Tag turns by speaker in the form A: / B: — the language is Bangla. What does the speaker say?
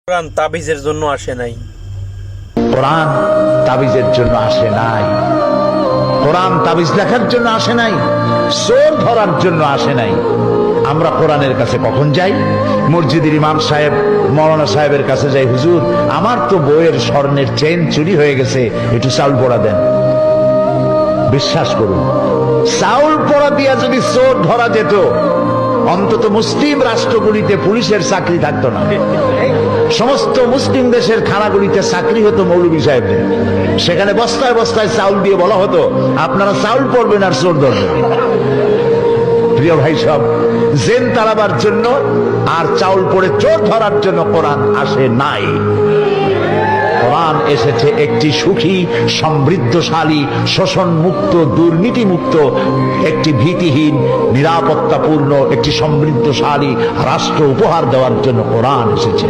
A: কোরআন তাবিজের জন্য আসে নাই।
B: কোরআন তাবিজের জন্য আসে নাই। কোরআন তাবিজ লেখার জন্য আসে নাই, চোর ধরার জন্য আসে নাই। আমরা কোরআনের কাছে কখন যাই? মসজিদের ইমাম সাহেব, মৌলানা সাহেবের কাছে যাই, হুজুর আমার তো বইয়ের স্বর্ণের চেন চুরি হয়ে গেছে, একটু চাউল পড়া দেন। বিশ্বাস করুন, চাউল পড়া দিয়া যদি চোর ধরা যেত, অন্তত মুসলিম রাষ্ট্রগুলিতে পুলিশের চাকরি থাকতো না। সমস্ত মুসলিম দেশের খানাগুলিতে চাকরি হতো মৌলভী সাহেবদের। সেখানে বস্তায় বস্তায় চাউল দিয়ে বলা হতো, আপনারা চাউল পড়বেন আর চোর ধরবেন। প্রিয় ভাই সব, জেন তাড়াবার জন্য আর চাউল পড়ে চোর ধরার জন্য কোরআন আসে নাই। কোরআন এসেছে একটি সুখী, সমৃদ্ধশালী, শোষণ মুক্ত, দুর্নীতি মুক্ত, একটি ভীতিহীন, নিরাপত্তাপূর্ণ একটি সমৃদ্ধশালী রাষ্ট্র উপহার দেওয়ার জন্য কোরআন এসেছে।